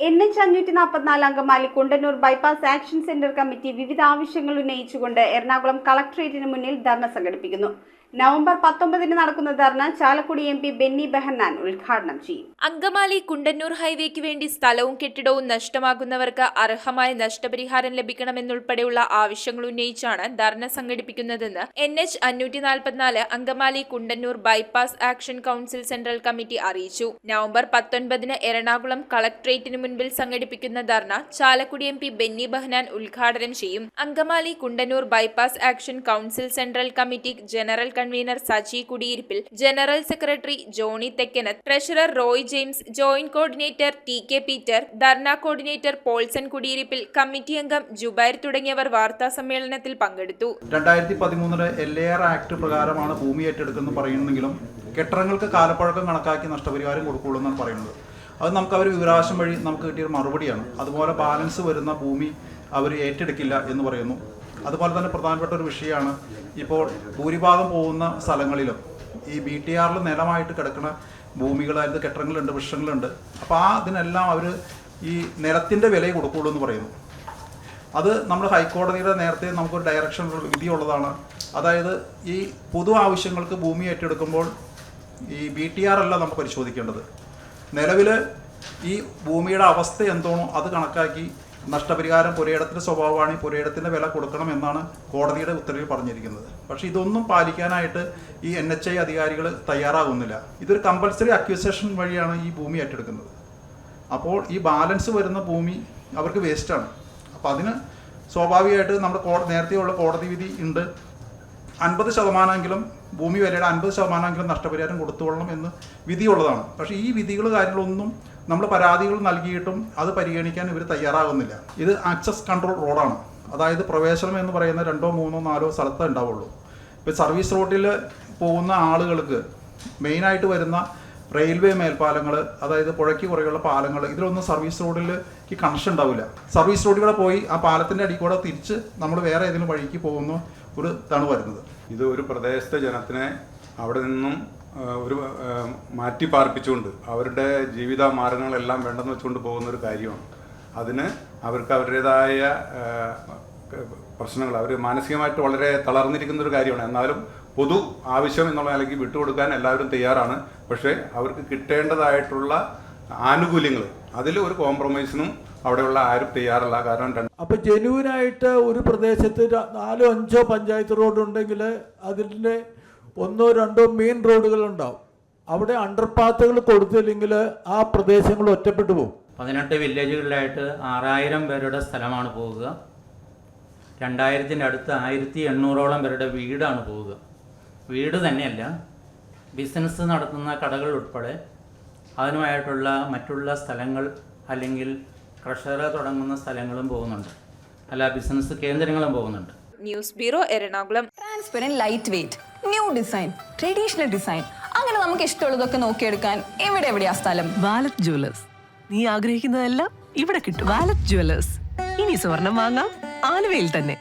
NH544 Angamaly Kundannoor bypass action centre committee വിവിധ ആവശ്യങ്ങൾ ഉന്നയിച്ചുകൊണ്ട് എറണാകുളം കളക്ടറേറ്റിന് മുന്നിൽ ധർണ സംഘടിപ്പിക്കുന്നു. നവംബർ 19 നടക്കുന്ന ധർണ ചാലക്കുടി MP ബെന്നി ബെഹന്നാൻ ഉദ്ഘാടനം ചെയ്യും. അങ്കമാലി കുണ്ടന്നൂർ ഹൈവേക്ക് വേണ്ടി സ്ഥലവും കെട്ടിടവും നഷ്ടമാകുന്നവർക്ക് അർഹമായ നഷ്ടപരിഹാരം ലഭിക്കണമെന്നുൾപ്പെടെയുള്ള ആവശ്യങ്ങൾ ഉന്നയിച്ചാണ് ധർണ സംഘടിപ്പിക്കുന്നതെന്ന് NH544 Angamaly Kundannoor bypass action council central committee അറിയിച്ചു. നവംബർ 19 എറണാകുളം കളക്ടറേറ്റിന് മുൻപിൽ സംഘടിപ്പിക്കുന്ന ധർണ ചാലക്കുടി MP ബെന്നി ബെഹന്നാൻ ഉദ്ഘാടനം ചെയ്യും. Angamaly Kundannoor bypass action council central committee general convener Saji Kudiyiruppil, general secretary Johny Thekkanath, treasurer Roy James, joint coordinator TK Peter, dharna coordinator Paulson Kudiyiruppil, committee അംഗം ജുബൈർ തുടങ്ങിയവർ വാർത്താ സമ്മേളനത്തിൽ പങ്കെടുത്തു. 2013 LAR ആക്ട് പ്രകാരമാണ് ഭൂമി ഏറ്റെടുക്കുന്നത് പറയുന്നെങ്കിലും കെട്ടിടങ്ങൾക്ക് കാലപ്പഴക്കം കണക്കാക്കി നഷ്ടപരിഹാരം കൊടുക്കുള്ളൂ എന്നാണ് പറയുന്നത്. അത് നമുക്ക് അവർ വിവരാവകാശം വഴി നമുക്ക് കിട്ടിയ മറുപടിയാണ്. അതുപോലെ ബാലൻസ് വരുന്ന ഭൂമി അവർ ഏറ്റെടുക്കില്ല എന്ന് പറയുന്നു. അതുപോലെ തന്നെ പ്രധാനപ്പെട്ട ഒരു വിഷയമാണ്, ഇപ്പോൾ ഭൂരിഭാഗം പോകുന്ന സ്ഥലങ്ങളിലും ഈ BTRൽ നിലമായിട്ട് കിടക്കുന്ന ഭൂമികൾ, അതായത് കെട്ടിടങ്ങളുണ്ട്, വൃക്ഷങ്ങളുണ്ട്. അപ്പോൾ അതിനെല്ലാം അവർ ഈ നിലത്തിൻ്റെ വില കൊടുക്കുള്ളൂ എന്ന് പറയുന്നു. അത് നമ്മൾ ഹൈക്കോടതിയുടെ നേരത്തെ നമുക്കൊരു ഡയറക്ഷൻ വിധിയുള്ളതാണ്. അതായത് ഈ പൊതു ആവശ്യങ്ങൾക്ക് ഭൂമി ഏറ്റെടുക്കുമ്പോൾ ഈ BTR അല്ല നമ്മൾ പരിശോധിക്കേണ്ടത്. നിലവിൽ ഈ ഭൂമിയുടെ അവസ്ഥ എന്താണോ അത് കണക്കാക്കി നഷ്ടപരിഹാരം പുരയിടത്തിൻ്റെ സ്വഭാവമാണ്, ഈ പുരയിടത്തിൻ്റെ വില കൊടുക്കണം എന്നാണ് കോടതിയുടെ ഉത്തരവിൽ പറഞ്ഞിരിക്കുന്നത്. പക്ഷേ ഇതൊന്നും പാലിക്കാനായിട്ട് ഈ NHI അധികാരികൾ തയ്യാറാകുന്നില്ല. ഇതൊരു കമ്പൽസറി അക്വിസേഷൻ വഴിയാണ് ഈ ഭൂമി ഏറ്റെടുക്കുന്നത്. അപ്പോൾ ഈ ബാലൻസ് വരുന്ന ഭൂമി അവർക്ക് വേസ്റ്റാണ്. അപ്പോൾ അതിന് സ്വാഭാവികമായിട്ട് നമ്മുടെ നേരത്തെയുള്ള കോടതി വിധി ഉണ്ട്, 50% ഭൂമി വിലയുടെ 50% നഷ്ടപരിഹാരം കൊടുത്തുകൊള്ളണം എന്ന് വിധിയുള്ളതാണ്. പക്ഷേ ഈ വിധികൾ കാര്യങ്ങളൊന്നും നമ്മൾ പരാതികൾ നൽകിയിട്ടും അത് പരിഗണിക്കാൻ ഇവർ തയ്യാറാകുന്നില്ല. ഇത് ആക്സസ് കൺട്രോൾ റോഡാണ്. അതായത് പ്രവേശനം എന്ന് പറയുന്ന 2, 3, 4 സ്ഥലത്തേ ഉണ്ടാവുള്ളൂ. ഇപ്പോൾ സർവീസ് റോഡിൽ പോകുന്ന ആളുകൾക്ക് മെയിനായിട്ട് വരുന്ന റെയിൽവേ മേൽപ്പാലങ്ങൾ, അതായത് പുഴയ്ക്ക് കുറയുള്ള പാലങ്ങൾ, ഇതിലൊന്നും സർവീസ് റോഡിലേക്ക് കണക്ഷൻ ഉണ്ടാവില്ല. സർവീസ് റോഡിലൂടെ പോയി ആ പാലത്തിൻ്റെ അടിയിൽ കൂടെ തിരിച്ച് നമ്മൾ വേറെ ഏതെങ്കിലും വഴിക്ക് പോകുന്ന ഒരു ഇതാണ് വരുന്നത്. ഇത് ഒരു പ്രദേശത്തെ ജനത്തിനെ അവിടെ നിന്നും ഒരു മാറ്റി പാർപ്പിച്ചുകൊണ്ട് അവരുടെ ജീവിത മാർഗങ്ങളെല്ലാം വേണ്ടെന്ന് വെച്ചുകൊണ്ട് പോകുന്ന ഒരു കാര്യമാണ്. അതിന് അവർക്ക് അവരുടേതായ പ്രശ്നങ്ങൾ, അവർ മാനസികമായിട്ട് വളരെ തളർന്നിരിക്കുന്ന ഒരു കാര്യമാണ്. എന്നാലും പൊതു ആവശ്യം എന്നുള്ള നിലയ്ക്ക് വിട്ടുകൊടുക്കാൻ എല്ലാവരും തയ്യാറാണ്. പക്ഷേ അവർക്ക് കിട്ടേണ്ടതായിട്ടുള്ള ആനുകൂല്യങ്ങൾ അതിൽ ഒരു കോംപ്രമൈസിനും അവിടെയുള്ള ആരും തയ്യാറല്ല. കാരണം അപ്പോൾ ജെന്യൂനായിട്ട് ഒരു പ്രദേശത്ത് 4, 5 പഞ്ചായത്ത് റോഡ് ഉണ്ടെങ്കിൽ അതിൻ്റെ 1, 2 മെയിൻ റോഡുകൾ ഉണ്ടാവും. അവിടെ അണ്ടർപാത്തുകൾ കൊടുത്തില്ലെങ്കിൽ ആ പ്രദേശങ്ങൾ ഒറ്റപ്പെട്ടു പോകും. 18 വില്ലേജുകളിലായിട്ട് 6000 പേരുടെ സ്ഥലമാണ് പോവുക. 2000-ൻ്റെ അടുത്ത് 1800ഓളം പേരുടെ വീടാണ് പോവുക. വീട് തന്നെയല്ല, ബിസിനസ് നടത്തുന്ന കടകൾ ഉൾപ്പെടെ അതിനുമായിട്ടുള്ള മറ്റുള്ള സ്ഥലങ്ങൾ അല്ലെങ്കിൽ ക്രഷർ തുടങ്ങുന്ന സ്ഥലങ്ങളും പോകുന്നുണ്ട്, അല്ല ബിസിനസ് കേന്ദ്രങ്ങളും പോകുന്നുണ്ട്. News bureau, Ernakulam. Transparent, light weight, new design, traditional design, അങ്ങനെ നമുക്ക് ഇഷ്ടമുള്ളതൊക്കെ നോക്കിയെടുക്കാൻ എവിടെയാ സ്ഥലം? Wallet Jewellers. നീ ആഗ്രഹിക്കുന്നതെല്ലാം ഇവിടെ കിട്ടും. Wallet Jewellers. ഇനി സ്വർണം വാങ്ങാം ആലുവയിൽ തന്നെ.